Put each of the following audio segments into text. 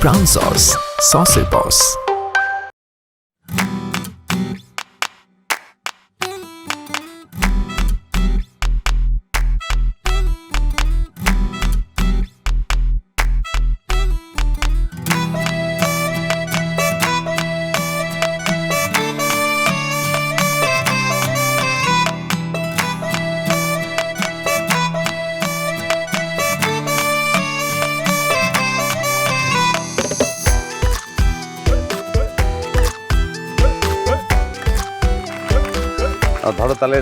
Brown sauce, saucy boss. ধরো তাহলে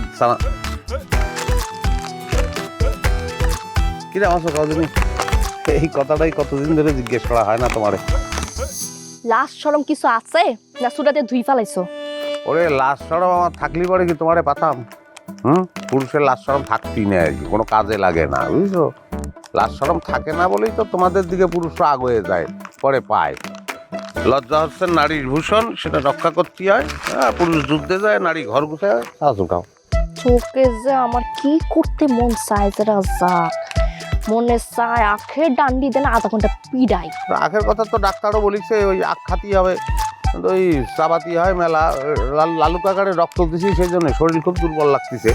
কিরে আমার তুমি এই কথাটাই কতদিন ধরে জিজ্ঞেস করা হয় না তোমারে। লাস্ট শরম কিছু আছে না সুরাতে ধুই ফেলাইছো? ওরে লাশ সরম আমার থাকলি পরে কি তোমারে পাতাম? পুরুষের লাশ সরম থাকতেই নেই আর কি, কোনো কাজে লাগে না বুঝছো। লাশ সরম থাকে না বলেই তো তোমাদের দিকে পুরুষরা আগুয়ে যায়, পরে পায়। লজ্জা হচ্ছে নারীর ভূষণ, সেটা রক্ষা করতে হয়। পুরুষ যুদ্ধে যায়, নারী ঘর গুছায়, শাশুকাও। চোখে যে আমার কি করতে মন চায় যারা যা মনে চায় আখের ডান্ডি দেন আধা ঘন্টা পিড়াই। আখের কথা তো ডাক্তারও বলিছে, ওই আখ খাতি হবে, ওই চাবাতি হয় মেলা। লালু কাকারে রক্ত দিছি সেই জন্য শরীর খুব দুর্বল লাগতেছে।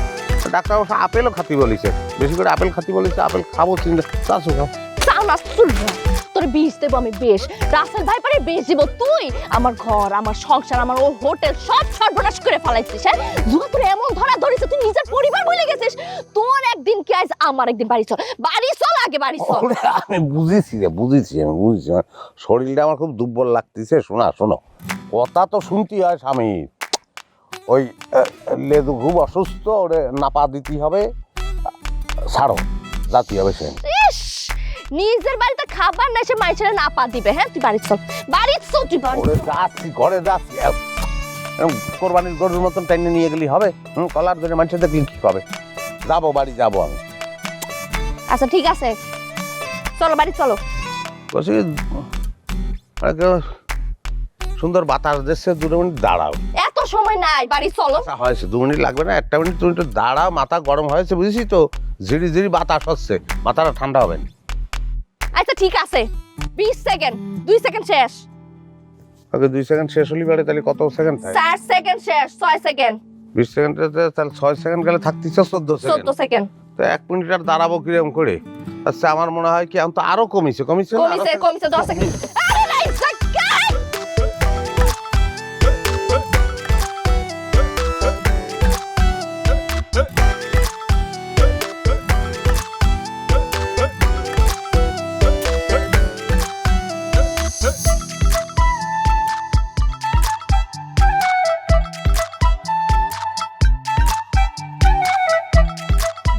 ডাক্তার অবশ্য আপেলও খাতি বলিছে, বেশি করে আপেল খাতি বলিছে। আপেল খাবো চিন্তা, শাশুকাও। তাও না শুনবা তোর বিষ দেবো আমি বেশ, রাসেল ভাই পারে বেশ দিব। তুই আমার ঘর, আমার সংসার, আমার ও হোটেল সব সর্বনাশ করে ফেলাইছিস। হ্যাঁ জুয়া তোর এমন ধরা ধরেছে তুই নিজের পরিবার বলে গেছিস। তোর একদিন কি আজ আমার একদিন বাড়ি চল, বাড়ি চল আগে বাড়ি চল। আমি বুঝেছি আমি বুঝেছি। শরীরটা আমার খুব দুর্বল লাগতেছে। শোনো কথা তো শুনতেই হয় স্বামী। ওই লেদু খুব অসুস্থ, ওরে নাপা দিতে হবে, ছাড়ো যাতে হবে সে। নিজের বাড়িতে খাবার না এসে মাইছেরা না পা দিবে। হ্যাঁ তুই বাড়ি চল, বাড়ি চল তুই বাড়ি। যাচ্ছি ঘরে যাচ্ছি, কোরবানির গরুর মতন টাইনে নিয়ে গেলি হবে? কলার ধরে মানুষের দেখলি কি হবে? যাবো বাড়ি যাবো আমি। আচ্ছা ঠিক আছে চলো বাড়ি চলো। বলছি সুন্দর বাতাস দিচ্ছে, 2 মিনিট দাঁড়াও। এত সময় নাই, বাড়ি চলো। হয়েছে 2 মিনিট লাগবে না, 1 মিনিট তুমি একটু দাঁড়াও। মাথা গরম হয়েছে বুঝেছি তো, ঝিরি ঝিরি বাতাস হচ্ছে, মাথাটা ঠান্ডা হবে। আচ্ছা ঠিক আছে 20 সেকেন্ড, 2 সেকেন্ড শেষ। ওকে 2 সেকেন্ড শেষ হলি বাড়ি, তাহলে কত সেকেন্ড থাকে? 4 সেকেন্ড শেষ, 6 সেকেন্ড। 20 সেকেন্ডে তাহলে 6 সেকেন্ড গেলে থাকতেছে 14 সেকেন্ড। তো 1 মিনিট আর দাঁড়াবো কিরকম করে? আচ্ছা আমার মনে হয় কি এখন তো আরো কমিছে না? কমিছে 10 সেকেন্ড। আরে নাই সেকেন্ড।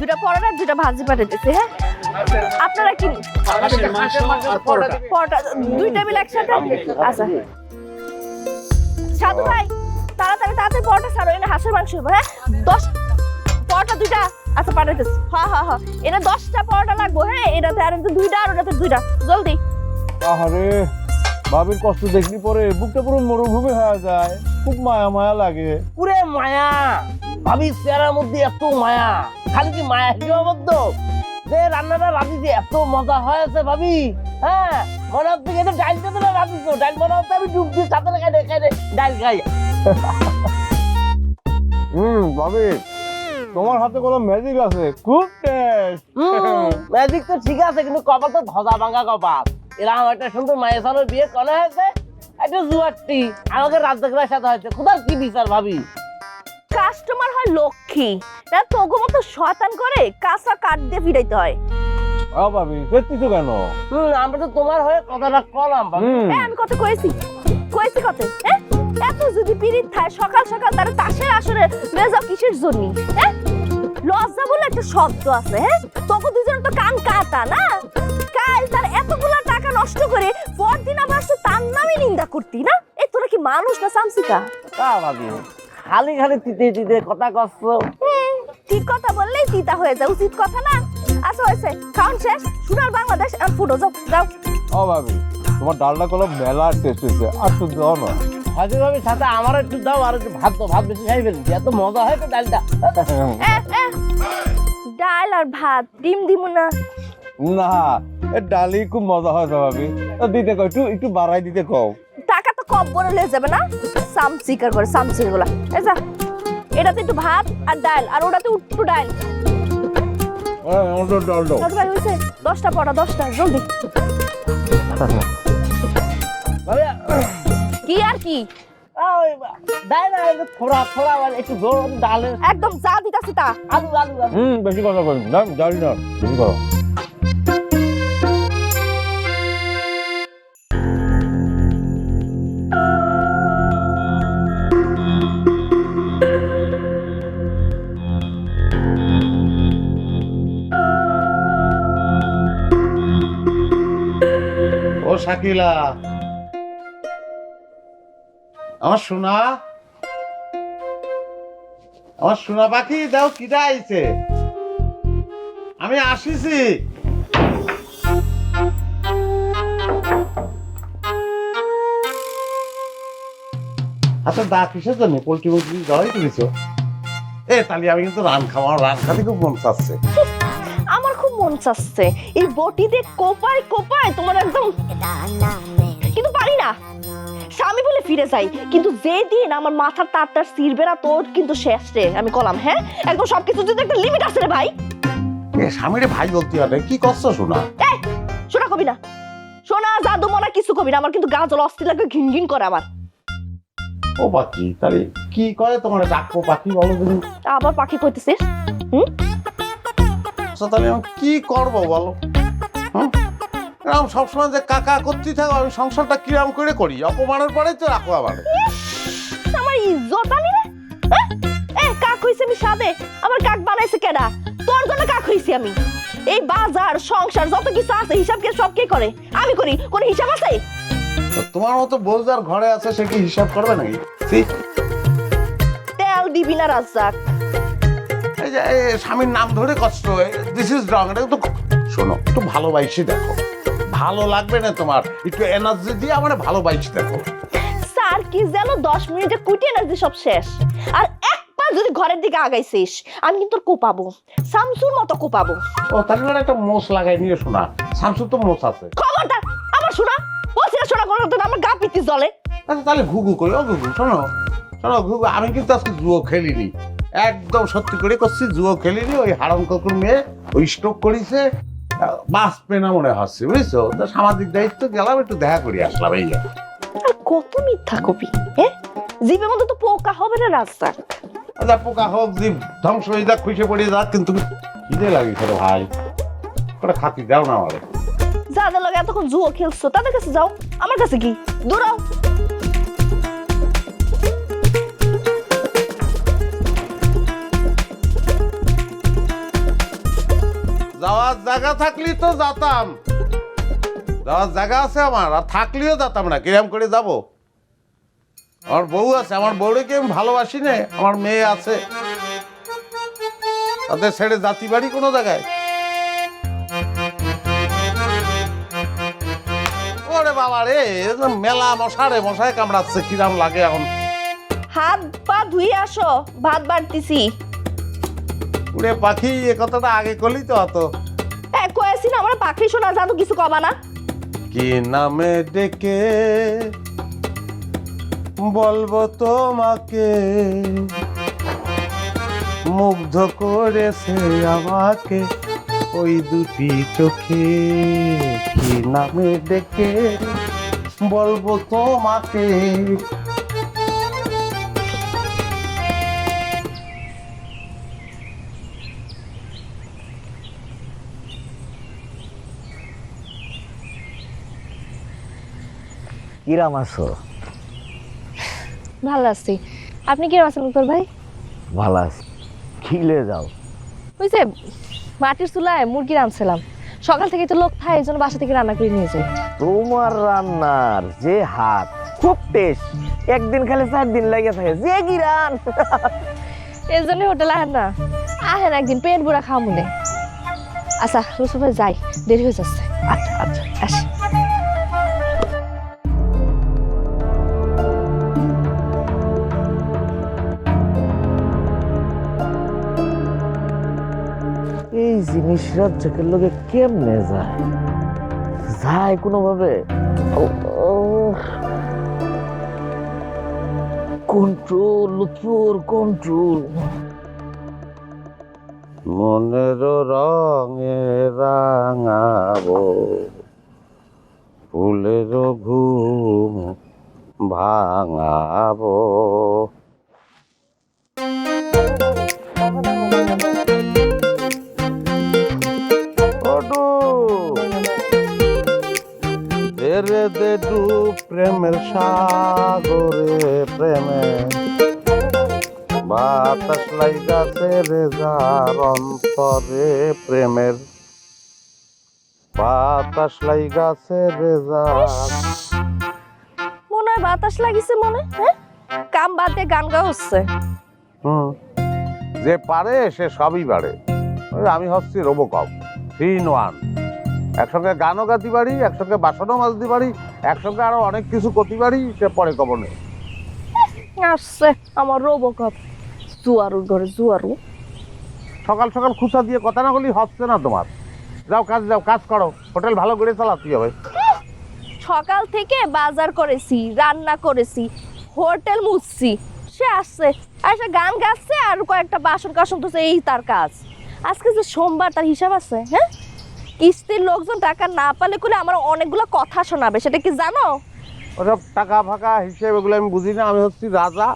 দুটা পরোটা দুটা ভাজি পাঠাইতেছি। হ্যাঁ আপনারা কি পরোটা 2 টেবিল একসাথে? আচ্ছা সাধু ভাই তাড়াতাড়ি পরোটা ছাড়ো, এনে হাঁসের মাংস হইব। হ্যাঁ 10 পরোটা 2টা। আচ্ছা পাঠাইতেছি। হ্যাঁ এনে 10টা পরোটা লাগবো। হ্যাঁ এটাতে আর 2টা আর ওটাতে 2টা, জলদি। আরে ভাবির কষ্ট দেখলি পরে বুকটা পুরো মরুভূমি হয়ে যায়, খুব মায়া লাগে। পুরে মায়া, ভাবির চেহারার মধ্যে এত মায়া, খালি কি মায়া সীমাবদ্ধ যে রান্নাটা রাঁধিতে এত মজা হয়েছে ভাবি। হ্যাঁ মনে হচ্ছে কিন্তু ডাইলটা তো রাঁধিছ, ডাইল মনে হচ্ছে আমি ডুব দিয়ে সাথে খাই ডাইল খাই। ভাবি তোমার হাতে কোনো ম্যাজিক আছে, খুব টেস্ট। ম্যাজিক তো ঠিক আছে, কিন্তু কপাল তো ধজা ভাঙা কপাল। এরকম একটা সুন্দর মায়ের সাথে বিয়ে করা হয়েছে, একটা জুয়ারটি আমাকে রাজ্জাকের সাথে হয়েছে। কোথাও কি বিচার ভাবি? কাস্টমার হয় লক্ষ্মী, এরা তোগো মতো শয়তান করে কাঁচা কাঠ দিয়ে ফিরাইতে হয়। ভাবি সত্যি তো কেন? আমরা তো তোমার হয়ে কথাটা কলাম ভাবি। আমি কথা কইছি কথা। হ্যাঁ এত যদি পিরিত থাকে সকাল সকাল তারা তাসের আসরে মেজাও কিসের জন্য? হ্যাঁ লজ্জা বলে একটা শব্দ আছে। হ্যাঁ তোকে দুজন তো কান কাটা না, কাল তার এতগুলা টাকা নষ্ট করে পরদিন আবার তার নামে নিন্দা করতি না? এ তোরা কি মানুষ না সামসিকা? ভাবি খালি তিতে কথা কষ্ট। ঠিক কথা বললেই তিতা হয়ে যায়, উচিত কথা না। আচ্ছা হয়েছে, খাওয়ান শেষ। সোনার বাংলাদেশ ফুটো যাও। ভাবি তোমার ডালটা কোনো মেলা টেস্ট হয়েছে, আর শুধু দাও না। হাজির ভাবি সাথে আমার একটু দাও, আর একটু ভাত বেশি খাই ফেলছি, এত মজা হয় তো ডালটা। ডাল আর ভাত, ডিম দিমু না? না ডালি খুব মজা হয় ভাবি দিতে কও একটু বাড়াই দিতে কও টাকা তো কম বড় লয়ে যাবে না সামচিকার করে সামচিকার গুলা এই যা এটাতে একটু ভাত আর ডাল আর ওটাতে একটু ডাল ডাল দাও কত ভাই হইছে 10টা পড়া 10টা জলদি ভাবি কি আর কি ডাল না থোড়া থোড়া একটু জোর ডালের একদম যা দিতাছি তা আলু আলু আলু। বেশি কথা কই না ডাল না বেশি করো ও শাকিলা আমার সোনা পাখি দাও কিটা আইছে আমি আসিছি আচ্ছা দা কিসের জন্য পোল্ট্রি মুরগি দেওয়াই করেছো তাহলে আমি কিন্তু রান খাতে খুব মন চাচ্ছে আমার খুব মন চাচ্ছে এই বটি দিয়ে কোপায় কোপায় তোমার একদম কিন্তু পারি না স্বামী বলে ফিরে যাই কিন্তু যেদিন আমার মাথার তারটার ছিড়বে না তোর কিন্তু শেষ রে আমি কলাম হ্যাঁ একদম সবকিছু যদি একটা লিমিট আছে রে ভাই স্বামীরে ভাই বলতে হবে কি করছো শোনা এই শোনা কবি না শোনা জাদু মনা কিছু কবি না আমার কিন্তু গা জল অস্থির লাগে ঘিন ঘিন করে আমার ও পাখি তাহলে কি করে তোমার ডাকবো পাখি বলো তুমি আবার পাখি কইতেছিস তাহলে আমি কি করবো বলো এরকম সবসময় যে কাকা করতে থাকো আমি সংসারটা কিরম করে করি অপমানের পরে তো রাখো আবার আমার ইজ্জত আনি রে কাক হইছে আমি সাদে আমার কাক বানাইছে কেডা তোর জন্য কাক হইছি আমি এই বাজার সংসার যত কিছু আছে হিসাব কে সব কে করে আমি করি কোন হিসাব আছে তোমার মতো বোঝার ঘরে আছে সে কি হিসাব করবে নাকি তেল দিবি না রাজ্জাক এই যে স্বামীর নাম ধরে কষ্ট দিস ইজ রং এটা তো শোনো একটু ভালোবাসি দেখো ভালো লাগবে না তোমার একটু এনার্জি দিয়ে আমার ভালোবাসি দেখো স্যার কি যেন 10 মিনিটে কুটি এনার্জি সব শেষ আর একবার যদি ঘরের দিকে আগাইছিস আমি কিন্তু তোর কোপাবো শামসুর মতো কোপাবো ও তাহলে একটা মোষ লাগাই নিয়ে শোনা শামসুর তো মোষ আছে খবরদার আমার শোনা বলছি না শোনা করো তো আমার গা পিতি জ্বলে আচ্ছা তাহলে ঘুঘু করি ও ঘুঘু শোনো ঘুঘু আমি কিন্তু আজকে জুয়ো খেলিনি একদম সত্যি করে করছি জুয়ো খেলিনি ওই হারাম কুকুর মেয়ে ওই স্ট্রোক করেছে বাঁচবে না মনে হচ্ছে বুঝছো তো সামাজিক দায়িত্ব গেলাম একটু দেখা করি আসলাম এই আর কত মিথ্যা কবি হ্যাঁ জীবের মধ্যে তো পোকা হবে না রাস্তাক আচ্ছা পোকা হোক জীব ধ্বংস হয়ে যাক খুশি পড়ে যাক কিন্তু খিদে লাগে খেলো ভাই ওটা খাতি দাও না আমারে যাদের লগে এতক্ষণ জুয়ো খেলছো তাদের কাছে যাও আমার কাছে কি দৌড়াও যাওয়ার জায়গা থাকলি তো যেতাম যাওয়ার জায়গা আছে আমার আর থাকলেও যেতাম না কিরম করে যাব আমার বউ আছে আমার বউকে আমি ভালোবাসি না আমার মেয়ে আছে তাদের ছেড়ে জাতি বাড়ি কোনো জায়গায় ওরে বাবা রে মেলা মশায় কামড়াচ্ছে কিরাম লাগে এখন হাত পা ধুয়ে আসো ভাত বাড়তিছি উড়ে পাখি এ কথাটা আগে করলি তো অত কয়েছি না আমার পাখি শোনা জাদু কিছু কবা না কি নামে ডেকে বলবো তোমাকে মুগ্ধ করেছে আমাকে ওই দুটি চোখে কি নামে ডেকে বলবো তোমাকে কিরাম আছো ভালো আছি আপনি কি আছেন উত্তর ভাই ভালো আছি খিলে যাও বুঝছে মাটির চুলায় মুরগি রাঁধছিলাম সকাল থেকে তো লোক খায় এই জন্য বাসা থেকে রান্না করে নিয়ে যাই তোমার রান্নার যে হাত খুব টেস্ট একদিন খালি 4 দিন লাগে থাকে যে কি রান এই জন্য হোটেল আহেন না আহেন একদিন পেট বুড়া খাওয়া মনে আচ্ছা রসুল ভাই যাই দেরি হয়ে যাচ্ছে আচ্ছা আচ্ছা আসি এই যে জিনিস রাজ্জাকের লগে কেমনে যায় যায় কোনোভাবে কন্ট্রোল তোর কন্ট্রোল মনের রঙে রাঙাবো ফুলের ঘুম ভাঙাবো। রে দে ডুব প্রেমের সাগরে প্রেমে বাতাস লাইগাছে রে যার অন্তরে প্রেমের বাতাস লাইগাছে রে যার। মনে হয় বাতাস লাগিছে মনে, হ্যাঁ কাম বাদ দিয়ে গান গা হচ্ছে। যে পারে সে সবই পারে। আমি হচ্ছি রোবোকপ 3 in 1। একসঙ্গে গানও গাতে পারি, একসঙ্গে বাসনও মাজতে পারি, একসঙ্গে আরো অনেক কিছু করতে পারি, সে পরে খবর নেই। আসছে আমার রোবোকপ জুয়ারুর ঘরে জুয়ারু। সকাল সকাল খুচা দিয়ে কথা না বলি হচ্ছে না তোমার। যাও কাজ করো, হোটেল ভালো করে চালাতে হবে। সকাল থেকে বাজার করেছি, রান্না করেছি, হোটেল মুছছি, সে আসছে আর সে গান গাচ্ছে আর কয়েকটা বাসন কাসন তো এই তার কাজ। আজকে যে সোমবার তার হিসাব আছে, হ্যাঁ কিস্তির লোকজন টাকা না পালে করে আমার অনেকগুলো কথা শোনাবে, সেটা কি জানো? ওসব টাকা ফাঁকা হিসেব এগুলো আমি বুঝি না। আমি হচ্ছি রাজা,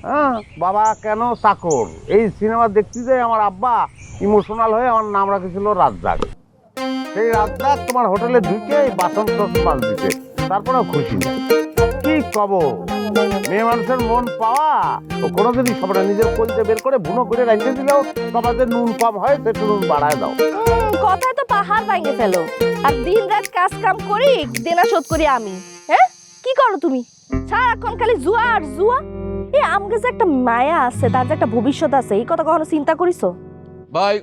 হ্যাঁ বাবা কেন চাকর। এই সিনেমা দেখতে যাই আমার আব্বা ইমোশনাল হয়ে আমার নাম রাখেছিল রাজ্জাক। সেই রাজ্জাক তোমার হোটেলে ঢুকে বাসন মাছ দিতে, তারপরেও খুশি না। কি কব, মেয়ে মানুষের মন পাওয়া তো কোনোদিনই সব না। নিজের কলজে বের করে বুনো করে রাখতে দিলেও তোমাদের নুন কম হয়, সে নুন বাড়ায় দাও। কথায় তো পাহাড় ভাঙে ফেলো, আর দিন রাত কাজ কাম করি, দেনা শোধ করি আমি। হ্যাঁ কি করো তুমি? সারাক্ষণ খালি জুয়া আর জুয়া। এই আমাকে যে একটা মায়া আছে, তার যে একটা ভবিষ্যৎ আছে, এই কথা কখনো চিন্তা করিছো? ভাই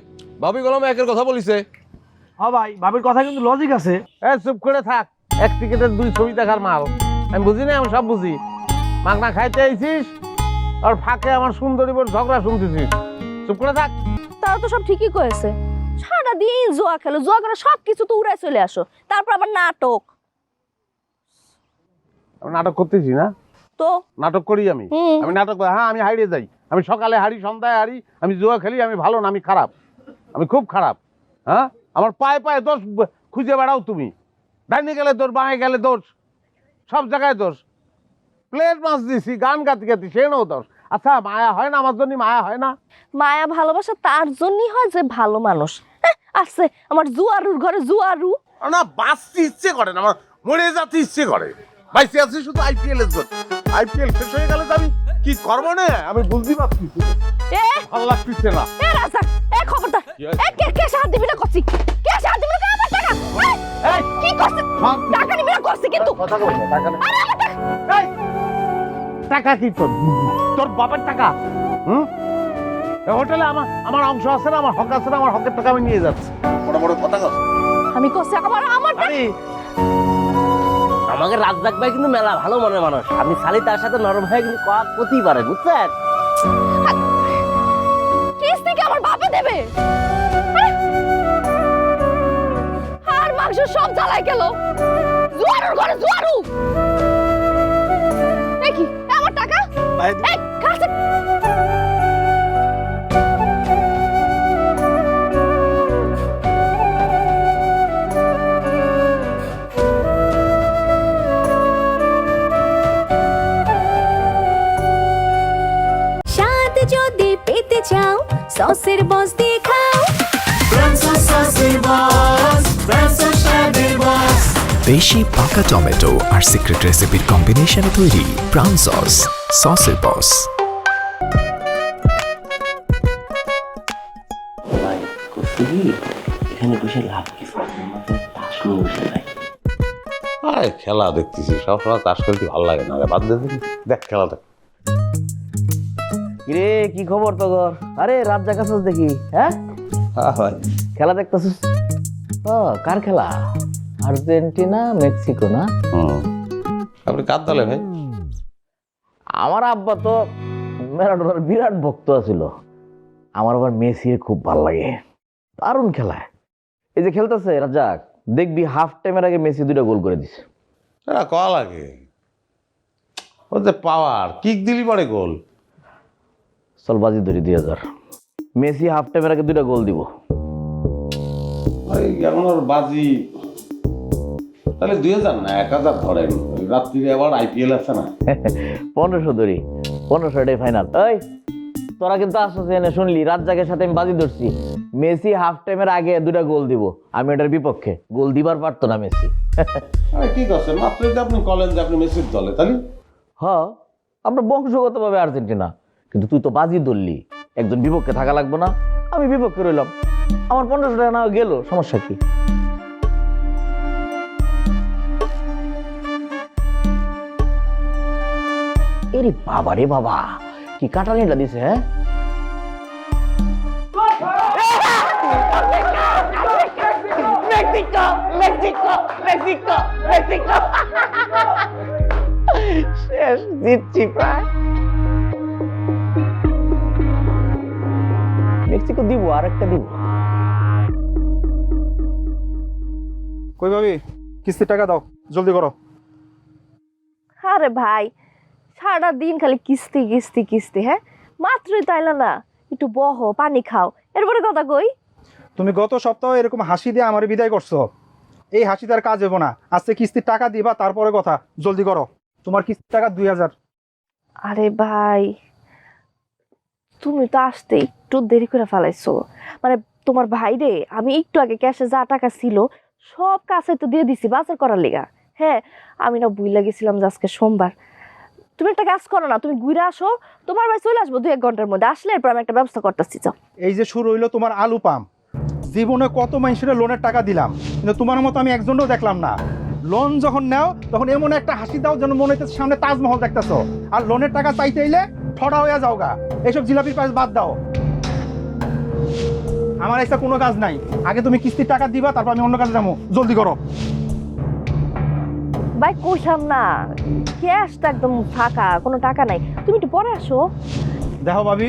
ভাবি গলাম একের কথা বলিছে। হ্যাঁ ভাই, ভাবির কথা কিন্তু লজিক আছে। চুপ করে থাক, এক টিকেটের 2 ছবি দেখার মাল। আমি বুঝি না, আমি সব বুঝি। মাগনা খাইতে আইছিস আর ফাঁকে আমার সুন্দরী বোর ঝগড়া শুনতেছিস। চুপ করে থাক। তারা তো সব ঠিকই কয়েছে, সারাদিন জুয়া খেলো, জুয়া করে সব কিছু তো উড়াই চলে আসো, তারপর আবার নাটক। আমি নাটক করতেছি না তো নাটক করি আমি। আমি নাটক, হ্যাঁ আমি হারিয়ে যাই। আমি সকালে হারি, সন্ধ্যায় হারি। আমি জুয়া খেলি। আমি ভালো না, আমি খারাপ, আমি খুব খারাপ। হ্যাঁ আমার পায়ে পায়ে দোষ খুঁজে বেড়াও তুমি। ডাইনে গেলে দোষ, বাঁয়ে গেলে দোষ, সব জায়গায় দোষ। প্লেট মাছ দিছি, গান গাতে গাতে সেও দোষ। আচ্ছা মায়া হয় না আমার জন্য? মায়া হয় না? মায়া ভালোবাসা তার জন্যই হয় যে ভালো মানুষ। আছে আমার জুয়ারুর ঘরে জুয়ারু। না বাঁচতে ইচ্ছে করে না, আমার মরে যেতে ইচ্ছে করে। বাইসে আছি শুধু IPL এর জন্য। IPL শেষ হয়ে গেলে তো আমি কি করবো না আমি বুঝতে পারছি। ভালো লাগতেছে না। রাজা খবরদার, কে সাহায্য দিবি না করছি? কে সাহায্য দিবি না? আমার টাকা কি করছে? টাকা নিবি না করছি কিন্তু। কথা বল না, টাকা নেই। টাকা কি তোর? তোর বাপের টাকা? হোটেলে আমার অংশ আছে না, আমার হক আছে না, আমার হকের টাকা আমি নিয়ে যাচ্ছি। বড় বড় কথা কস। আমি করছি আমার টাকা। আমাকে রাজ্জাক ভাই কিন্তু মেলা ভালো মনের মানুষ। আপনি খালি তার সাথে নরম হয়ে কিন্তু কথা করতেই পারেন, বুঝছেন? কিস্তি কি আমার বাপে দেবে? আর মাংস সব জ্বালায় গেল। জুয়ারুর ঘরে জুয়ারু। দেখি আমার টাকা এই কাছে। স্বাদ যদি পেতে চাও সসের বস দিয়ে খাও। দেশি পাকা টমেটো আর সিক্রেট রেসিপির কম্বিনেশনে তৈরি প্রাণ সস, সসের বস। ভাই করছি কি, এখানে বসে লাভ কিছু আমাদের তাস নিয়ে বসে নাই। আরে খেলা দেখতেছি, সবসময় তাস খেলতে ভালো লাগে না। বাদ দে, দেখ খেলা দেখ। কিরে কি খবর তোর? আরে রাজ্জাক আছিস দেখি। হ্যাঁ ভাই খেলা দেখতেছিস? কার খেলা? আর্জেন্টিনা মেক্সিকো না? আপনি কার দলে ভাই? আমার আব্বা তো ম্যারাডোনার বিরাট ভক্ত ছিল। আমার আবার মেসির খুব ভালো লাগে। দারুণ খেলায়। এই যে খেলতেছে রাজাক, দেখবি হাফ টাইমের আগে মেসি 2টা গোল করে দিছে। এটা কয়া লাগে, ও যে পাওয়ার, কিক দিলি পরে গোল। চল বাজি ধরি 2000, মেসি হাফ টাইমের আগে 2টা গোল দিব। ওই এখন ওর বাজি তাহলে 2000 না 1000 ধরেন, রাত্রিরে আবার IPL আছে না। 1500 ধরি, 1500টাই ফাইনাল। এই তোরা কিন্তু আসছিস এনে, শুনলি রাজ্জাকের সাথে আমি বাজি ধরছি মেসি হাফ টাইমের আগে 2টা গোল দিব। আমি এটার বিপক্ষে, গোল দিবার পারতো না মেসি। আরে কি করছেন, মাত্র যদি আপনি কলেন যে আপনি মেসির দলে, তাহলে হ্যাঁ আমরা বংশগতভাবে আর্জেন্টিনা, কিন্তু তুই তো বাজি ধরলি, একজন বিপক্ষে থাকা লাগবে না? আমি বিপক্ষে রইলাম, আমার 1500 টাকা না গেল, সমস্যা কি? এরে বাবা রে বাবা, কি কাটালিটা দিছে। হ্যাঁ মেক্সিকো মেক্সিকো মেক্সিকো মেক্সিকো, শেষ জিতছি প্রায়। মেক্সিকো দিব, আর একটা দিব। কই ভাবি, কিস্তির টাকা দাও, জলদি করো। আরে ভাই, সারা দিন খালি কিস্তি কিস্তি কিস্তি। হ্যাঁ মাত্রই তাইলা না, একটু বহো, পানি খাও, এরপরে কথা কই। তুমি গত সপ্তাহে এরকম হাসি দিয়ে আমার বিদায় করছো, এই হাসি তার কাজ হবো না। আজকে কিস্তির টাকা দিবা, তারপরে কথা, জলদি করো। তোমার কিস্তির টাকা 2000। আরে ভাই, তুমি তো আসতে একটু দেরি করে ফেলাইছো। মানে তোমার ভাইরে আমি একটু আগে ক্যাশে যা টাকা ছিল সব কাছে তো দিয়ে দিছি বাজার করার লেগা। হ্যাঁ আমি না বুইলা গেছিলাম যে আজকে সোমবার। তুমি একটা কাজ করো না, তুমি ঘুরে আসো, তোমার ভাই চলে আসবো 2-1 ঘন্টার মধ্যে। আসলে এরপর আমি একটা ব্যবস্থা করতেছি। যাও। এই যে শুরু হইলো তোমার আলু পাম্প, জীবনে কত মানুষের লোনের টাকা দিলাম, কিন্তু তোমার মতো আমি একজনও দেখলাম না। লোন যখন নাও তখন এমন একটা হাসি দাও যেন মনে হইতেছে সামনে তাজমহল দেখতেছো, আর লোনের টাকা চাইতে এলে ঠড়া হইয়া যাওগা। এইসব জিলাপির পাশ বাদ দাও, আমার এসে কোনো কাজ নাই। আগে তুমি কিস্তির টাকা দিবা, তারপর আমি অন্য কাজে যাবো, জলদি করো। ভাই কইলাম না, ক্যাশটা একদম ফাঁকা, কোনো টাকা নাই, তুমি একটু পরে আসো। দেখো ভাবি,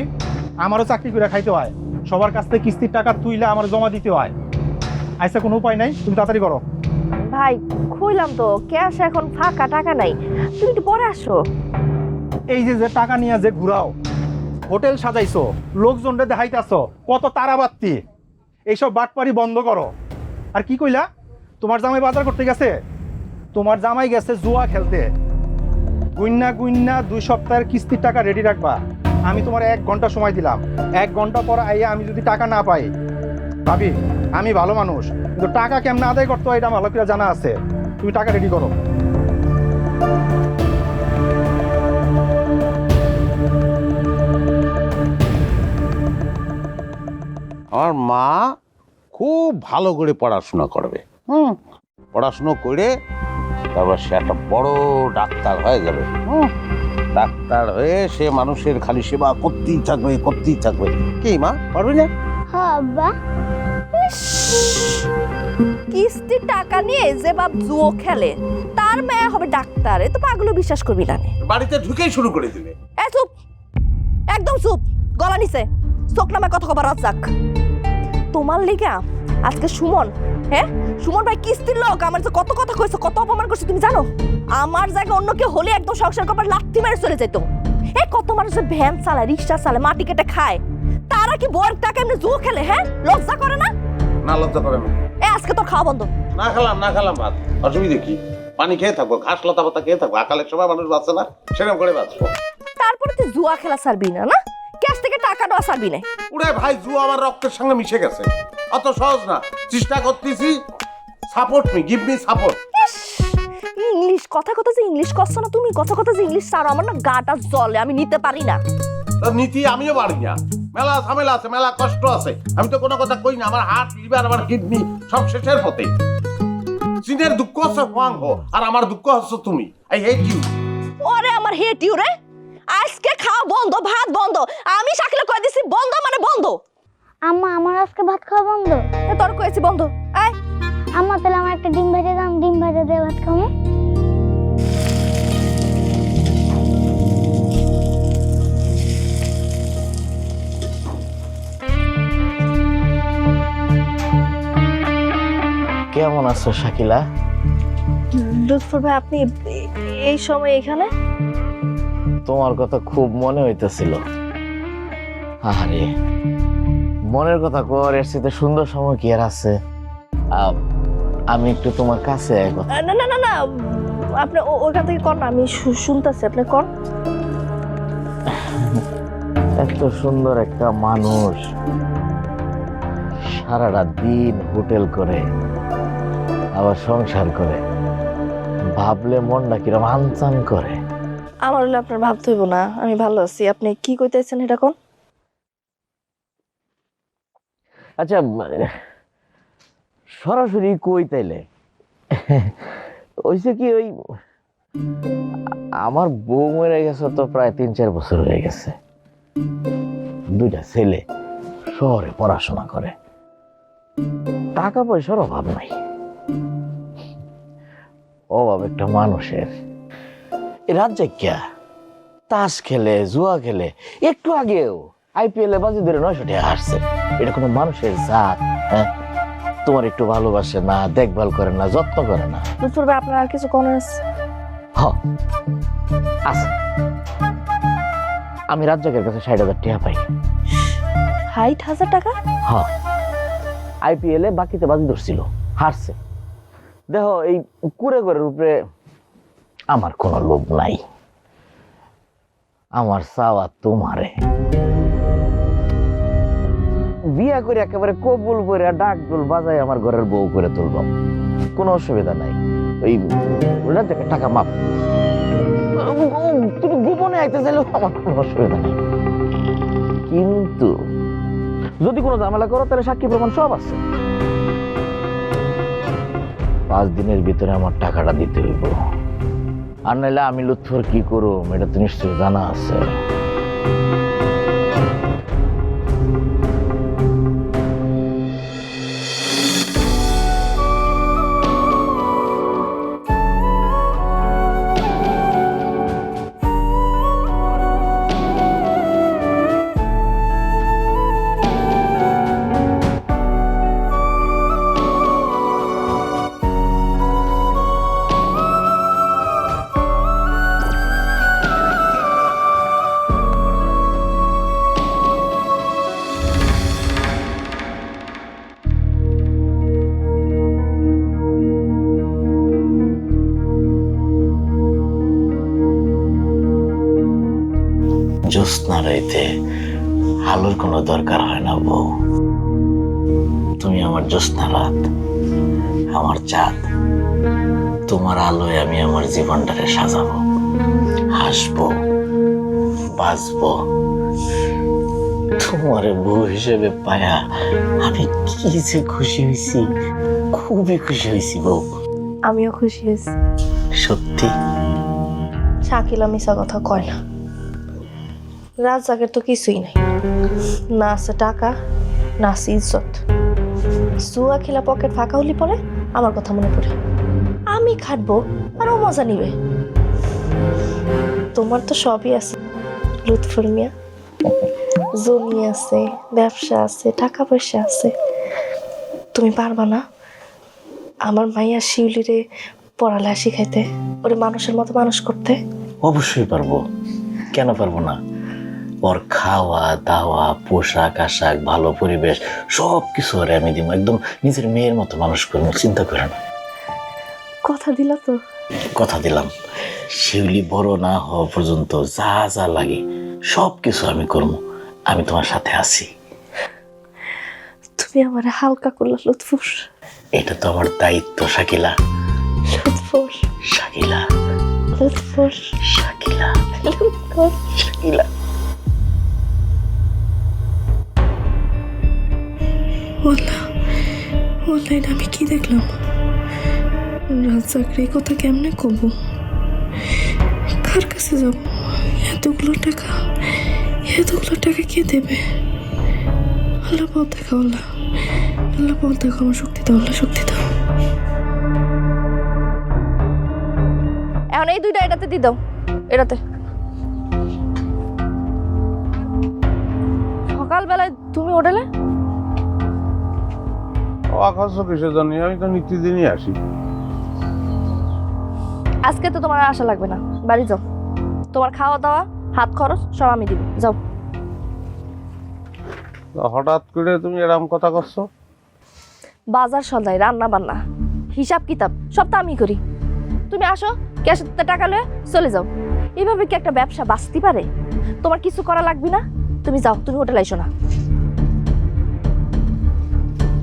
আমারও চাকরি করে খাইতে হয়, সবার কাছ থেকে কিস্তির টাকা তুইলে আমার জমা দিতে হয়। আইসা কোনো উপায় নাই, তুমি তাড়াতাড়ি করো। ভাই কইলাম তো ক্যাশ এখন ফাঁকা, টাকা নাই, তুমি একটু পরে আসো। এই যে যে টাকা নিয়ে যে ঘুরাও, হোটেল সাজাইছো, লোকজনরে দেখাইতেছো, কত তারাবাত্তি, এইসব বাটপারি বন্ধ করো। আর কি কইলা, তোমার জামাই বাজার করতে গেছে? তোমার জামাই গেছে জুয়া খেলতে। গুইন্না গুইন্না 2 সপ্তাহের কিস্তির টাকা রেডি রাখবা। আমি তোমার 1 ঘন্টা সময় দিলাম, 1 ঘন্টা পর আইয়া আমি যদি টাকা না পাই, ভাবি আমি ভালো মানুষ, কিন্তু টাকা কেমনে আদায় করতে হয় এটা ভালো করে জানা আছে। তুমি টাকা রেডি করো। আমার মা খুব ভালো করে পড়াশোনা করবে, পড়াশুনো করে তারপর সে একটা বড় ডাক্তার হয়ে যাবে। ডাক্তার হয়ে সে মানুষের খালি সেবা করতেই থাকবে, করতেই থাকবে। কি মা, পারবি না? কিস্তির টাকা নিয়ে যে বাপ জুয়ো খেলে তার মেয়ে হবে ডাক্তার, এ তো পাগলও বিশ্বাস করবি না। বাড়িতে ঢুকেই শুরু করে দিবে। এ চুপ, একদম চুপ, গলা নিচে, চোখ নামে কথা কবার যাক। তোমার লিগা আজকে সুমন, হ্যাঁ সুমন ভাই কিস্তির লোক, আমার যে কত কথা কইছে, কত অপমান করছে তুমি জানো? আমার জায়গায় অন্য কেউ হলে একদম সংসার কবার লাথি মেরে চলে যেত। এই কত মানুষের ভ্যান চালায়, রিক্সা চালায়, মাটি কেটে খায়, তারা কি বড় টাকা এমনি জুয়ো খেলে? হ্যাঁ লজ্জা করে না? না লজ্জা করে না। আজকে তোর খাওয়া বন্ধ। না খেলাম ভাত, অসুবিধে কি? পানি খেয়ে থাকবো, ঘাস লতা পাতা খেয়ে থাকবো, আকালের সময় মানুষ বাঁচে না, সেরকম করে বাঁচবো। তারপরে তুই জুয়া খেলা ছাড়বি না, না ক্যাশ থেকে টাকা দেওয়া ছাড়বি না। উড়ে ভাই, জুয়া আমার রক্তের সঙ্গে মিশে গেছে, অত সহজ না। চেষ্টা করতেছি, support me, give me support. English কথা কথা যে ইংলিশ করছো না তুমি, কথা কথা যে ইংলিশ ছাড়ো, আমার না গাটা জ্বলে, আমি নিতে পারি না। নীতি আমিও পারি না, মেলা ঝামেলা আছে, মেলা কষ্ট আছে। আমি তো কোনো কথা কই না, আমার হার্ট, লিভার, আমার কিডনি সব শেষের পথে। চীনের দুঃখ হচ্ছে হোয়াংহ, আর আমার দুঃখ হচ্ছে তুমি। I hate you. ওরে আমার হেট ইউ রে, আজকে খাওয়া বন্ধ, ভাত বন্ধ। আমি শাকিলে কই দিছি বন্ধ মানে বন্ধ। আম্মা আমার আজকে ভাত খাওয়া বন্ধ। তোর কইছি বন্ধ। আয় আম্মা তাহলে আমার একটা ডিম ভেজে দাও, ডিম ভেজে দিয়ে ভাত খাবো। কেমন আছো শাকিলা? লুৎফর ভাই, আপনি এই সময় এখানে? তোমার কথা খুব মনে হইতেছিল। আরে মনের কথা কর, এর সাথে সুন্দর সময় কি আর আছে? আমি একটু তোমার কাছে না না না না, আপনি ওইখান থেকে কর না, আমি শুনতেছি, আপনি কর। এত সুন্দর একটা মানুষ সারাটা দিন হোটেল করে আবার সংসার করে, ভাবলে মনটা কিরম আনচান করে। আমার হলে আপনার ভাবতে হইব না, আমি ভালো আছি। আপনি কি কইতেছেন এটা কোন? আচ্ছা সরাসরি কই তাইলে ওইসে কি, ওই আমার বউ মরে গেছে তো প্রায় 3-4 বছর হয়ে গেছে। 2টা ছেলে শহরে পড়াশোনা করে, টাকা পয়সার অভাব নাই। অভাব একটা মানুষের। রাত জায়গা তাস খেলে, জুয়া খেলে, একটু আগেও IPL এ বাজি ধরে 900 টাকা আসছে। এটা কোনো মানুষের জাত? হ্যাঁ, তোমার একটু ভালোবাসে না, দেখভাল করে না, যত্ন করে না। লুৎফর ভাই, আপনার আর কিছু কোন আছে? আছে। আমি রাজ্জাকের কাছে 60,000 টাকা পাই। 60,000 টাকা? হ্যাঁ, IPL এ বাকিতে বাজি ধরছিল, হারছে। দেখো, এই কুড়ে ঘরের উপরে আমার কোনো লোভ নাই। আমার চাওয়া তোমারে বিয়া করে একেবারে কবুল করে ডাক ডোল বাজায় আমার ঘরের বউ করে তুলব, কোনো অসুবিধা নাই। ওই রাজ্জাকের টাকা মাপ, তুমি গোপনে আইতে চাইলেও আমার কোনো অসুবিধা নেই। কিন্তু যদি কোনো ঝামেলা করো তাহলে সাক্ষী প্রমাণ সব আছে। 5 দিনের ভিতরে আমার টাকাটা দিতে হইব, আর নাইলে আমি লুৎফর কি করব এটা তো নিশ্চয়ই জানা আছে। জ্যোৎস্না রাইতে আলোর কোনো দরকার হয় না বউ। তুমি আমার জ্যোৎস্না রাত, আমার চাঁদ। তোমার আলোয় আমি আমার জীবনটাকে সাজাবো, হাসবো, বাঁচবো। তোমার বউ হিসেবে পায়া আমি কি যে খুশি হয়েছি, খুবই খুশি হয়েছি বউ। আমিও খুশি হয়েছি। সত্যি? শাকিলা মিশা কথা কয় না। রাজ্জাকের তো কিছুই নাই, না আছে টাকা, না আছে ইজ্জত। জুয়া খেলা পকেট ফাঁকা হলি পরে আমার কথা মনে পড়ে, আমি খাটবো আর ও মজা নিবে। তোমার তো সবই আছে লুৎফর মিয়া, জমি আছে, ব্যবসা আছে, টাকা পয়সা আছে। তুমি পারবা না আমার মাইয়া শিউলিরে পড়ালেখা শিখাইতে, ওরে মানুষের মতো মানুষ করতে? অবশ্যই পারবো, কেন পারবো না। ওর খাওয়া দাওয়া, পোশাক আশাক, ভালো পরিবেশ সব কিছু ওরে আমি দিব, একদম নিজের মেয়ের মতো মানুষ করবো, চিন্তা করে না। কথা দিলা তো? কথা দিলাম, শিউলি বড় না হওয়া পর্যন্ত যা যা লাগে সব কিছু আমি করবো। আমি তোমার সাথে আছি। তুমি আমার হালকা করলা লুৎফর। এটা তো আমার দায়িত্ব শাকিলা। লুৎফর, শাকিলা, লুৎফর, শাকিলা, লুৎফর, শাকিলা। ওলা ওলা, এটা আমি কি দেখলাম? রাজ্জাকের এই কথা কেমনে কব? কার কাছে যাব? এতগুলো টাকা কে দেবে? আল্লাহ পথ দেখা, আল্লাহ পথ দেখা, আমার শক্তি দাও, আল্লাহ শক্তি দাও। এখন এই দুইটা এটাতে দি দাও, এটাতে। সকালবেলায় তুমি হোটেলে? ও অবাক হচ্ছ কিসের জন্য? আমি তো নিত্যদিনই আসি। আজকে তো তোমার আর আশা লাগবে না, বাড়ি যাও। তোমার খাওয়া দাওয়া হাত খরচ সব আমি দিব, যাও। তো হঠাৎ করে তুমি এরকম কথা করছো? বাজার সদাই, রান্না বান্না, হিসাব কিতাব সব তো আমি করি। তুমি আসো, ক্যাশের টাকা লয়ে চলে যাও। এইভাবে কি একটা ব্যবসা বাঁচতে পারে? তোমার কিছু করা লাগবে না, তুমি যাও, তুমি হোটেলে আইসো না।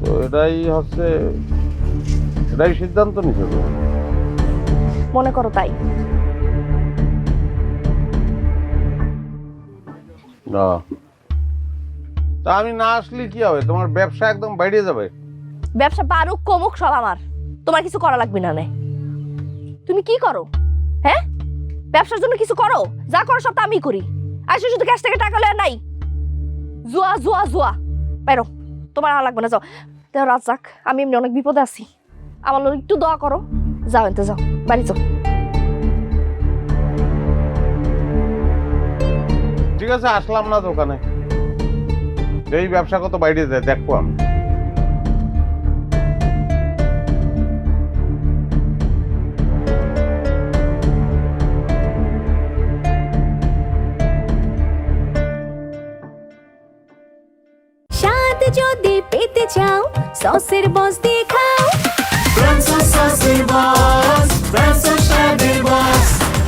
তো এটাই সিদ্ধান্ত নিতে হবে। মনে করো তাই। না, তা আমি না আসলে কি হবে? তোমার ব্যবসা একদম বাইরে যাবে। ব্যবসা বারুক কমুক সব আমার, তোমার কিছু করা লাগবে না। তুমি কি করো? হ্যাঁ, ব্যবসার জন্য কিছু করো? যা করো সব তো আমি করি। আসো, শুধু ক্যাশ থেকে টাকা লয়ে নাই, জুয়া জুয়া জুয়া। বাইরো, তোমার আর লাগবে না, যাও। দেখো রাজ্জাক, আমি এমনি অনেক বিপদে আছি, আমার লোক একটু দোয়া করো। যাও, এনতে যাও, বাড়ি যাও। ঠিক আছে, আসলাম না দোকানে। এই ব্যবসা কত বাইরে যায় দেখবো আমি। স্বাদ যদি পেতে চাও সসের বস দিয়ে খাও।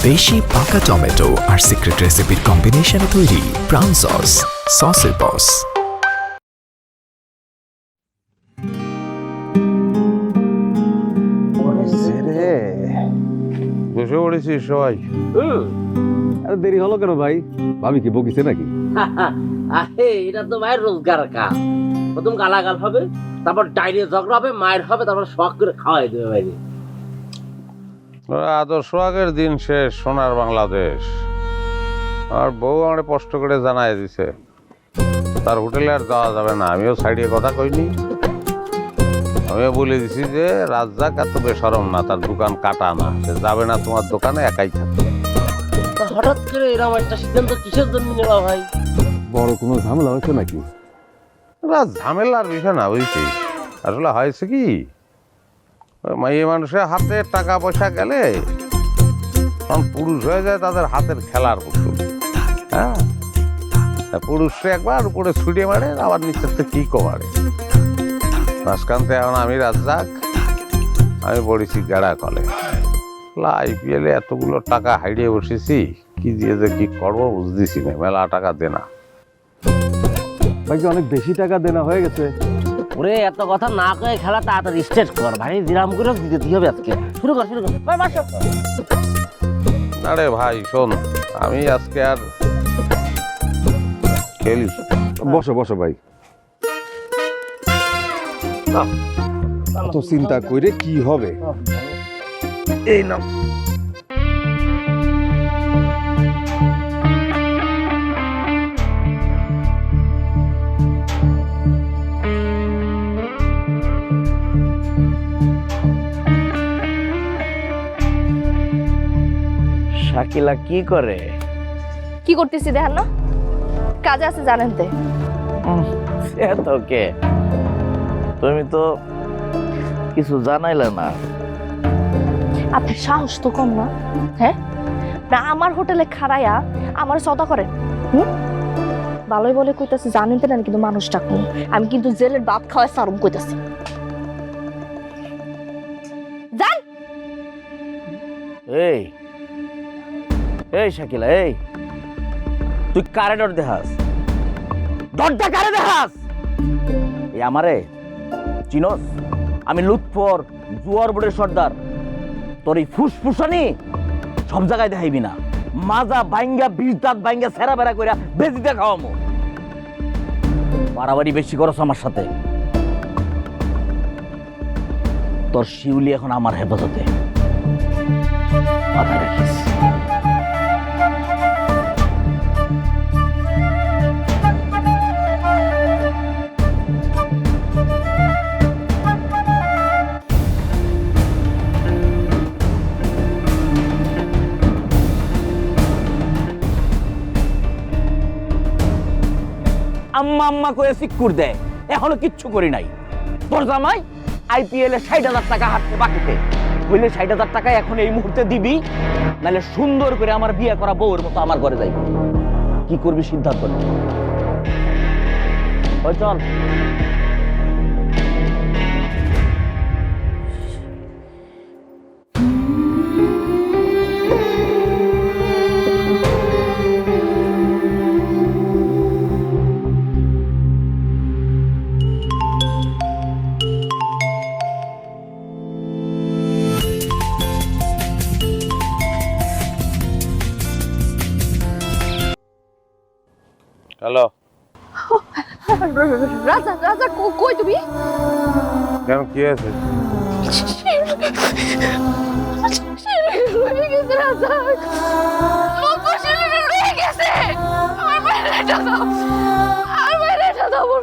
দেশি পাকা টমেটো আর সিক্রেট রেসিপির কম্বিনেশনে তৈরি প্রাণ সস, সসের বস। বসে পড়েছিস সবাই? আরে দেরি হলো কেন ভাই? ভাবি কি বকিছে নাকি? আরে এটা তো ভাই রোজগার কাজ। প্রথম গালাগাল হবে, তারপর ডাইরিয়া ঝগড়া হবে, মায়ের হবে, তারপর শখ করে খাওয়াই দেবে ভাই। আদর্শ আগের দিন শেষ, সোনার বাংলাদেশ। আর বউ আমার কষ্ট করে জানাই দিছে তার হোটেলে আর যাওয়া যাবে না। আমিও সাইডে কথা কইনি, আমিও বলে দিছি যে রাজ্জাক এত বেশরম না, তার দোকান কাটা না, সে যাবে না তোমার দোকানে, একাই থাকবে। হঠাৎ করে এরকম একটা সিদ্ধান্ত কিসের জন্য নেওয়া ভাই? বড় কোনো ঝামেলা হয়েছে নাকি? ঝামেলার বিষয় না, বুঝছি। আসলে হয়েছে কি, মেয়ে মানুষের হাতে টাকা পয়সা গেলে তখন পুরুষ হয়ে যায় তাদের হাতের খেলার পুতুল। হ্যাঁ, পুরুষে একবার উপরে ছুটে মারে, আবার নিচের থেকে কিকও মারে। মাঝখানতে এখন আমি রাজ্জাক, আমি পড়েছি গেড়া কলে। আইপিএলে এতগুলো টাকা হারিয়ে বসেছি, কি দিয়ে যে কি করবো বুঝতেছি না। মেলা টাকা দেনা। ভাই কি অনেক বেশি টাকা দেনা হয়ে গেছে? ওরে এত কথা না কয়ে খেলা তাড়াতাড়ি স্টার্ট কর ভাই, জিরাম করে দিতে হবে আজকে। শুরু কর ভাই, বাসো। না রে ভাই, শোন, আমি আজকে আর খেলি। বসো বসো ভাই। তো চিন্তা করে কি হবে? এই নাও। শাকিলা কি করে? কি করতেছি দেখেন না? কাজে আছে জানেন তে। তোকে তুমি তো কিছু জানাইলে না। আপনার সাহস তো কম না? হ্যাঁ, না আমার হোটেলে খাড়াইয়া আমার সদা করে। ভালোই বলে কইতাছি, জানেন তো না, কিন্তু মানুষটা কম। আমি কিন্তু জেলের ভাত খাওয়াই সারম কইতাছি। জান এই এই শাকিলা, এই তুই কারে ডর দেখাস? ডরটা কারে দেখাস? এই আমারে চিনস? আমি লুৎফর জুয়ার বোর্ডের সর্দার। তোর এই ফুসফুসানি সব জায়গায় দেখাইবি না। মাজা বাইঙ্গা, বিষ দাঁত বাইঙ্গা, সেরা বেড়া কইরা বেজিতে খাওয়ামো। বাড়াবাড়ি বেশি করছ আমার সাথে। তোর শিউলি এখন আমার হেফাজতে, মাথায় রাখিস। আম্মা আম্মা করে সিক্কুর দেয়, এখনো কিচ্ছু করি নাই। তোর জামাই IPL এ 60,000 টাকা হাতে বাকিতে হইলে 60,000 টাকা এখন এই মুহূর্তে দিবি, নাহলে সুন্দর করে আমার বিয়ে করা বউয়ের মতো আমার ঘরে যাইবি। কি করবি সিদ্ধান্ত নে। ওই চল। হ্যালো, রাজা রাজা কই তুমি? কেন কি আছে? রয়ে গেছে রাজা, রয়ে গেছে। আমার বাইরেটা দাও, আমার বাইরেটা দাও, আমার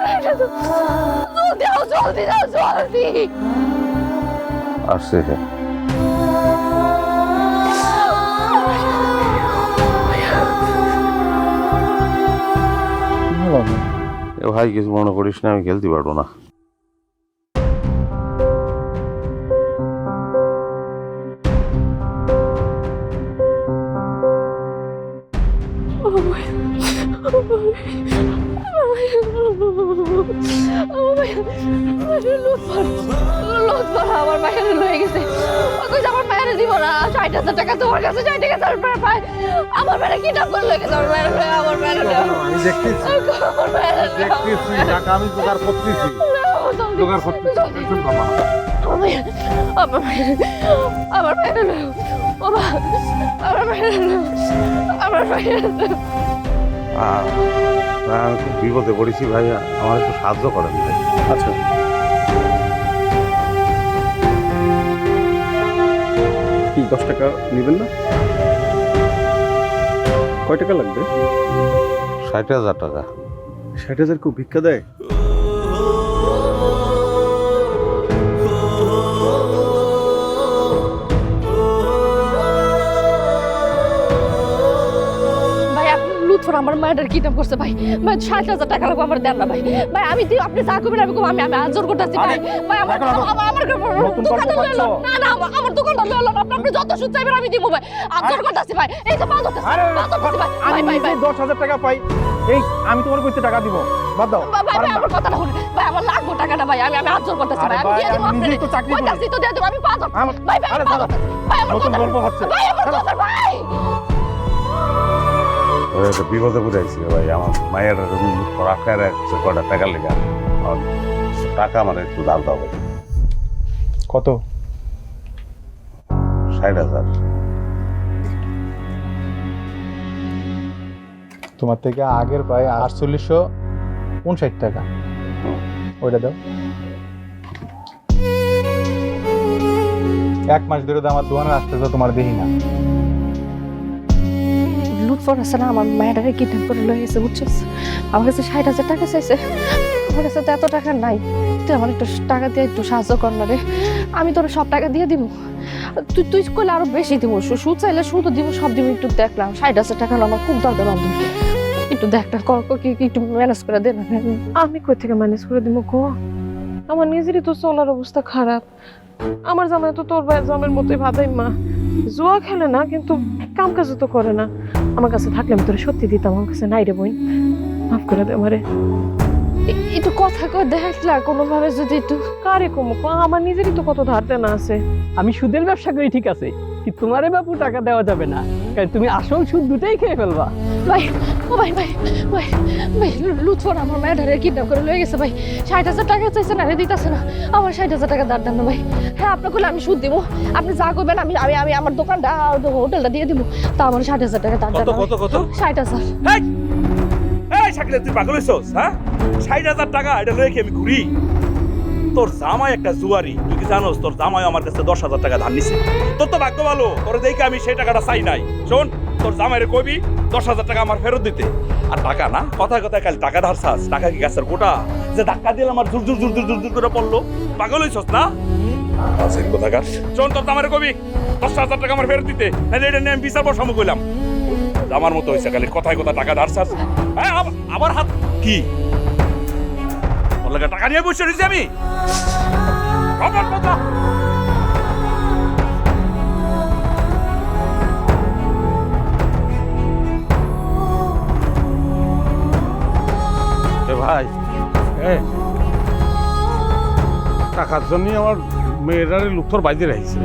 বাইরেটা দাও, জলদি দাও, জলদি। আসছে এ ভাই, কিছু মনে করিস না, আমি খেলতে পারবো না। আমার বাইরে লয়ে গেছে, আমার বাইরে দিব না। 60,000 টাকা তোমার কাছে, 60,000 আমার বাইরে কি টাকা করে লয়ে গেছে, আমার বাইরে, আমার বাইরে। আমি দেখতেছি টাকা আমি জোগাড় করতেছি, জোগাড় করতেছি। আমার বাইরে বাবা, আমার বাইরে, আমার বাইরে। আমি খুব বিপদে পড়েছি ভাই, আমার একটু সাহায্য করেন ভাই। আচ্ছা, কি 10 টাকা নেবেন না? কয় টাকা লাগবে? 60,000 টাকা। 60,000 কেউ ভিক্ষা দেয়? লুৎফর আমার মায়ের কিডন্যাপ করছে ভাই। ভাই 60,000 টাকা লাগবে, আমার দেন না ভাই। ভাই আমি দিই, আপনি যা করবেন আমি আমি আমি জোর করতেছি ভাই। ভাই আমার দোকানটা লয়ে লন। না না, আমার দোকানটা লয়ে লন। আপনি যত সুদ চাইবেন আমি দিব ভাই। জোর করতেছি ভাই। এই যে বাদ হচ্ছে, বাদ হচ্ছে ভাই। আমি ভাই ভাই 10,000 টাকা পাই, এই আমি তোমার কইতে টাকা দিব, বাদ দাও। ভাই ভাই আমার কথাটা শুনুন ভাই, আমার লাগবে টাকাটা ভাই। আমি আমি জোর করতেছি ভাই। আমি দিয়ে দেব, আপনি নিজেই তো চাকরি করি। কইতাছি তো দিয়ে দেব, আমি বাদ হচ্ছে ভাই। ভাই আরে দাদা, ভাই আমার নতুন কথা গল্প হচ্ছে। ভাই, আমার কথা ভাই। বিপদে পড়েছি ভাই, আমার মায়ের রাখার কটা টাকা লেগে টাকা আমার একটু দাম দাও ভাই। কত? 60,000। তোমার থেকে আগের পাই 4859 টাকা, ওইটা দাও। 1 মাস ধরে তো আমার দোকানে আসতেছে, তোমার দেখি না। লুৎফর আছে না, আমার মায়েরারে কিডন্যাপ করে লয়ে গেছে, বুঝছিস? আমার কাছে 60,000 টাকা চাইছে, আমার কাছে তো এত টাকা নাই। তুই আমার একটু টাকা দিয়ে একটু সাহায্য কর না রে, আমি তোর সব টাকা দিয়ে দিব। তুই তুই করলে আরো বেশি দিব, সুদ চাইলে সুদ দিব, সব দিব। একটু দেখলাম 60,000 টাকা আমার খুব দরকার, একটু দেখ না, একটু ম্যানেজ করে দে না। আমি কই থেকে ম্যানেজ করে দিব গো? আমার নিজেরই তো চলার অবস্থা খারাপ। আমার জামাই তো তোর ভাইয়ের জামের মতোই ভাদাই মা, জুয়া খেলে না কিন্তু কাম কাজও তো করে না। আমার কাছে থাকলে আমি তোর সত্যি দিতাম, আমার কাছে নাই রে বোন, মাফ করে দে আমারে। একটু কথা কর দেখলা কোনোভাবে যদি একটু। কারে কমো, আমার নিজেরই তো কত ধার দেনা আছে। আমি সুদের ব্যবসা করি ঠিক আছে, কি তোমারে বাপু টাকা দেওয়া যাবে না, কারণ তুমি আসল সুদ দুটাই খেয়ে ফেলবা। ভাই ও ভাই ভাই ভাই ভাই, লুৎফর আমার মায়ের কিডন্যাপ করে লয়ে গেছে ভাই। 60,000 টাকা চাইছে না রে, দিতেছে না। আমার 60,000 টাকা দাঁড় দেন না ভাই। হ্যাঁ আপনাকে আমি সুদ দিব, আপনি যা করবেন আমি আমি আমি আমার দোকানটা হোটেলটা দিয়ে দিব, তা আমার 60,000 টাকা দাঁড় দেন। কত কত? 60,000। এই শাকিলা, তুই পাগল হইছস? হ্যাঁ, 60,000 টাকা এটা লয়ে কি আমি ঘুরি? তোর জামাই একটা জুয়ারি, তুই কি জানোস? তোর জামাই আমার কাছে 10,000 টাকা ধার নিছে। তোর তো ভাগ্য ভালো, তোর দেখে আমি সেই টাকাটা চাই নাই। শোন, তোর জামাইরে কবি 10,000 টাকা আমার ফেরত দিতে। আর টাকা না, কথায় কথায় খালি টাকা ধার চাস। টাকা কি গাছের গোটা যে ধাক্কা দিলে আমার জুর জুর জুর জুর জুর করে পড়লো? পাগল হইছস না? আছেন কোথাকার। শোন, তোর জামাইরে কবি 10,000 টাকা আমার ফেরত দিতে, নাহলে এটা নিয়ে আমি বিচার বসামু কইলাম। আমার মতো হয়েছে খালি কথায় কথা টাকা ধার চাস। হ্যাঁ, আবার হাত কি তোর লাগে টাকা নিয়ে বসে রয়েছি আমি খবর কথা ভাই টাকার জন্যই আমার মেয়েরারে লুকথর বাইরে রাখছে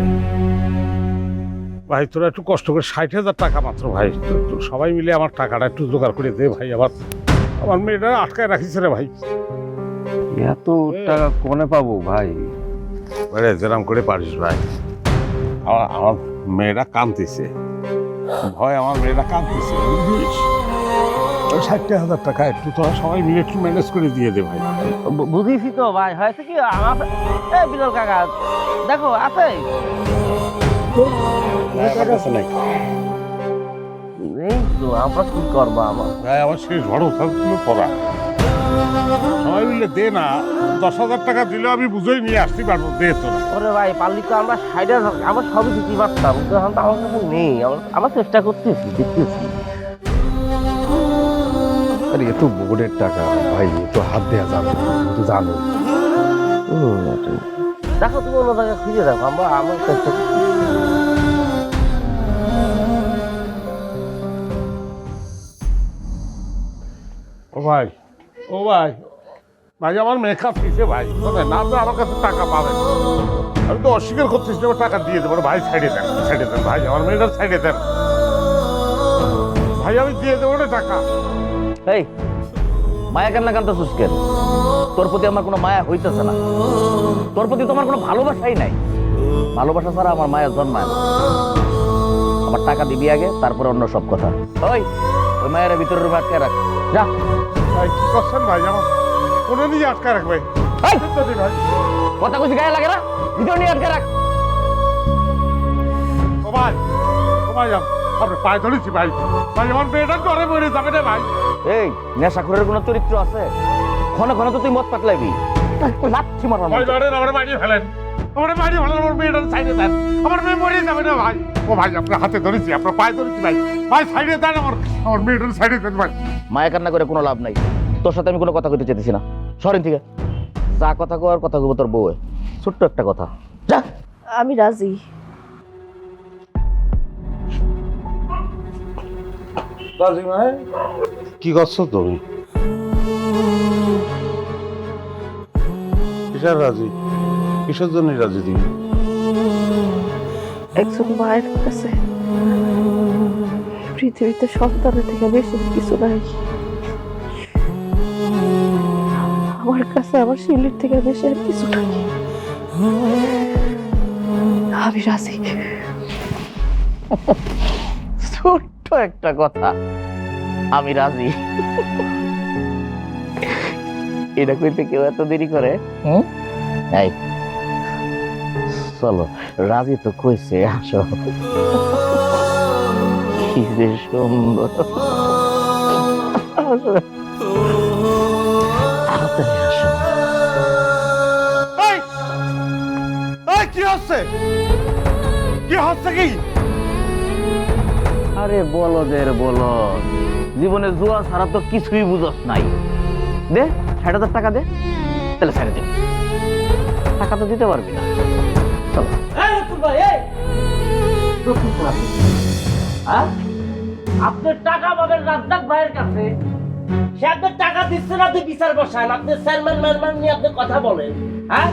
ভাই তোরা একটু কষ্ট করে 60,000 টাকা মাত্র ভাই তো সবাই মিলে আমার টাকাটা একটু জোগাড় করে দে ভাই। আমার মেয়েটা আটকায় রাখিছে রে ভাই। এত টাকা কোনে পাবো ভাই? যেরাম করে পারিস ভাই। আমার মেয়েরা কাঁদতেছে, ভয় আমার মেয়েরা কাঁদতেছে, বুঝলিস? 60,000 টাকা একটু তোরা সবাই মিলে একটু ম্যানেজ করে দিয়ে দে ভাই। বুঝিছি তো ভাই, হয়েছে কি আমার বিরল কাকা দেখো আছে এই তো, আমরা কি করবো? আমার শেষ ভরসা ছিল পড়া, সবাই মিলে দে না। 10,000 টাকা দিলে আমি বুঝেই নিয়ে আসতে পারবো, দে তোরা। ওরে ভাই পারলি তো আমরা 60,000 আমার সবই দিতে পারতাম, কিন্তু এখন তো আমার কাছে নেই। আমার চেষ্টা করতেছি, দেখতেছি। আরে এত বোর্ডের টাকা ভাই, এত হাত দেওয়া যাবে না, তো জানো। দেখো তুমি অন্য জায়গায় খুঁজে দেখো, আমার চেষ্টা ও ভাই, ও ভাই, ভাই আমার মেকআপ ফিসে ভাই, না তো আমার কাছে টাকা পাবেন। আমি তো অস্বীকার করতেছি, টাকা দিয়ে দেবো ভাই। সাইডে দেন, সাইডে দেন ভাই, আমার মেয়েটার সাইডে দেন ভাই, আমি দিয়ে দেবো না টাকা। এই মায়া কান্না কান্দছিস কেন? তোর প্রতি আমার কোনো মায়া হইতেছে না, তোর প্রতি তোমার কোনো ভালোবাসাই নাই। ভালোবাসা ছাড়া আমার মায়ের জন্মায় না। আমার টাকা দিবি আগে, তারপরে অন্য সব কথা। ওই মায়ের ভিতরের রুমে আটকে রাখ, যা। ভাই কি করছেন ভাই? আমার কোনো নিয়ে আটকা রাখবে ভাই, ভাই। কথা কইছি গায়ে লাগে না? ভিতরে নিয়ে আটকে রাখ। ও ভাই, ও ভাই, আপনার পায়ে ধরেছি ভাই। ভাই আমার মেয়েটা ঘরে মরে যাবে না ভাই। এই নেশাখোরের কোনো চরিত্র আছে? ক্ষণে ক্ষণে তো তুই মদ পাতলাবি, লাঠি মারবার ভাই মতো। ধরেন, আমার মারিয়ে ফেলেন, আমার মারিয়ে ফেলেন, আমার মেয়েটার সাইডে দেন। আমার মেয়ে মরে যাবে না ভাই। ও ভাই আপনার হাতে ধরেছি, আপনার পায়ে ধরেছি ভাই। ভাই সাইডে দেন, আমার মেয়েটার সাইডে দেন ভাই। মায়া কান্না করে কোনো লাভ নাই। তোর সাথে আমি কোনো কথা কইতে চাইতেছি না, সরেন থেকে। যা কথা কর, কথা কব তোর বউয়ে। ছোট্ট একটা কথা, যা। আমি রাজি। রাজি ভাই, কি করছো তুমি? কিসের রাজি? কিসের জন্য রাজি তুমি? একজন মায়ের কাছে পৃথিবীতে সন্তানের থেকে বেশি কিছু নাই। আমার কাছে আমার শিলির থেকে বেশি আর কিছু নাই। আমি রাজি। ছোট্ট একটা কথা, আমি রাজি। এটা কইতে কেউ এত দেরি করে? এই চলো, রাজি তো কইছে, আসো। কি যে সুন্দর, আসো। তাড়াতাড়ি আসো। কি হচ্ছে? কি হচ্ছে কি? আরে বলদের বলদ, জীবনে জুয়া ছাড়া তো কিছুই বুঝস নাই। দে 60,000 টাকা দে, তাহলে ছেড়ে দে। টাকা তো দিতে পারবি না। চলো। আপনার টাকা পাবেন রাজ্জাক ভাইয়ের কাছে। সে আপনার টাকা দিচ্ছে না, আপনি বিচার বসান। আপনি চেয়ারম্যান ম্যানম্যান নিয়ে আপনি কথা বলেন, হ্যাঁ?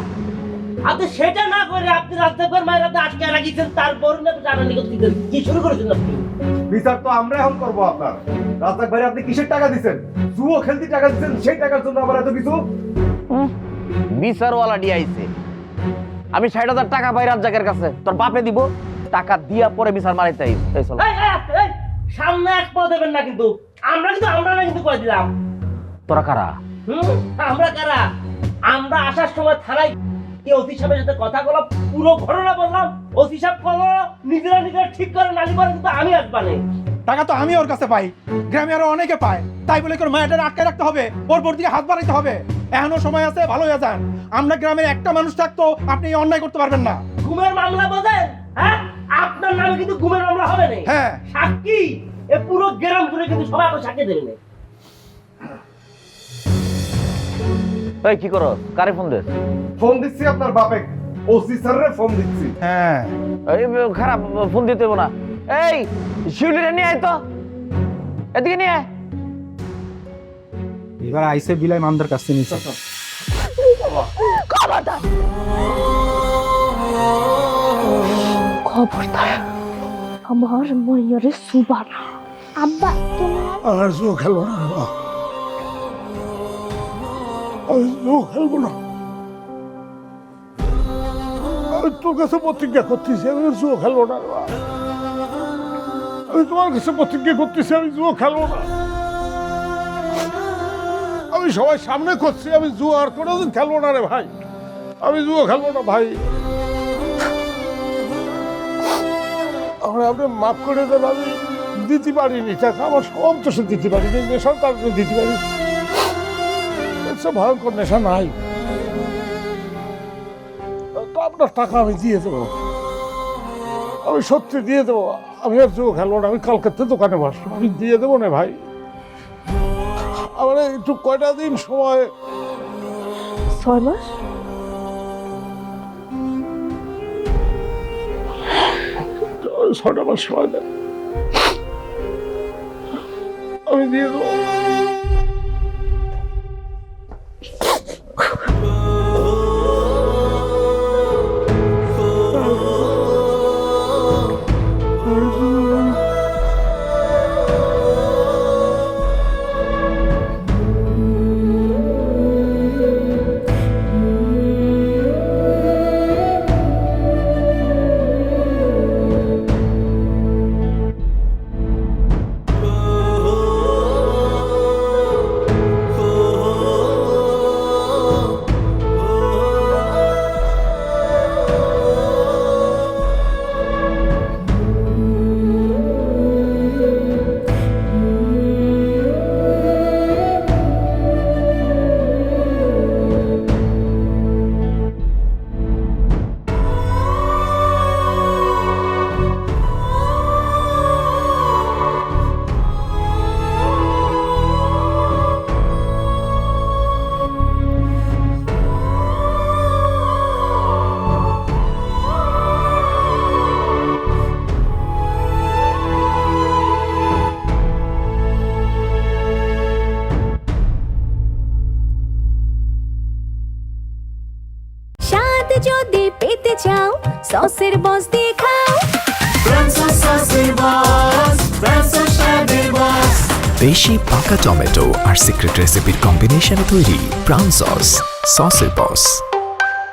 আপনি সেটা না করে আপনি রাজ্জাক ভাইয়ের মায়ের হাতে আটকে রাখিয়েছেন, তারপর না জানানি কি শুরু করেছেন আপনি? বিচার তো আমরা এখন করবো আপনার। রাস্তাক ভাই আপনি কিসের টাকা দিচ্ছেন? জুয়ো খেলতে টাকা দিচ্ছেন, সেই টাকার জন্য আবার এত কিছু? বিচারওয়ালা ডি আইছে। আমি 60,000 টাকা পাই রাজ্জাকের কাছে, তোর বাপে দিব। টাকা দিয়া পরে বিচার মারাইতে আইস। এই চলো। সামনে এক পা দেবেন না কিন্তু। আমরা কিন্তু কই দিলাম। তোরা কারা? আমরা কারা? আমরা আসার সময় থানায় ওসি সাহেবের সাথে কথা বললাম, পুরো ঘটনা বললাম। ওসি সাহেব বলল নিজেরা ঠিক করে নালি করে, কিন্তু আমি আসবানে। টাকা তো আমি ওর কাছে পাই, গ্রামে আরো অনেকে পায়। তাই বলে করে মায়াটার আটকে রাখতে হবে, ওর বোর দিকে হাত বাড়াইতে হবে? এখনো সময় আছে, ভালো হয়ে যান। আমরা গ্রামের একটা মানুষ থাকতো, আপনি এই অন্যায় করতে পারবেন না। ঘুমের মামলা বোঝেন? হ্যাঁ, আপনার নামে কিন্তু ঘুমের মামলা হবে না। হ্যাঁ, সাক্ষী এ পুরো গ্রাম জুড়ে কিন্তু সবাই সাক্ষী দেবে না। এই কি করো, কারে ফোন দেস? ফোন দিচ্ছি আপনার বাপে, ওসি স্যাররে ফোন দিচ্ছি। হ্যাঁ এই খারাপ, ফোন দিতে হইব না। এই শিউলিরে নিয়ে আয় তো, এদিকে নিয়ে আয়। এবার আইসে বিলাই মামদার কাছে নিছে। খবরদার খবরদার আমার মাইয়ারে সুবানা। আব্বা তোমার আর জুয়া খেলবো না বাবা, আমি জুয়া খেলবো না। আমি তোর কাছে প্রতিজ্ঞা করতেছি আমি জুয়া খেলবো না বাবা। আমি তোমার কাছে প্রতিজ্ঞা করতেছি আমি জুয়া খেলবো না। আমি সবাই সামনে করছি আমি জুয়া আর কোনোদিন খেলবো না রে ভাই, আমি জুয়া খেলবো না ভাই। আমরা আপনি মাফ করে দেন, আমি দিতে পারিনি টাকা, আমার সব তো সে দিতে পারিনি, নেশার কারণে দিতে পারি, ভয়ঙ্কর নেশা নাই। তো আপনার টাকা আমি দিয়ে দেবো, আমি সত্যি দিয়ে দেবো। আমি আর জুয়া খেলবো না, আমি কালকাতে দোকানে বসবো, আমি দিয়ে দেবো না ভাই। আমার একটু কয়টা দিন সময়। 6 মাস? ছয়টা মাস সময় দেন, আমি দিয়ে দেবো। স্বাদ যদি পেতে চাও সসের বস দিয়ে খাও। দেশি পাকা টমেটো আর সিক্রেট রেসিপির কম্বিনেশনে তৈরি প্রাণ সস, সসের বস।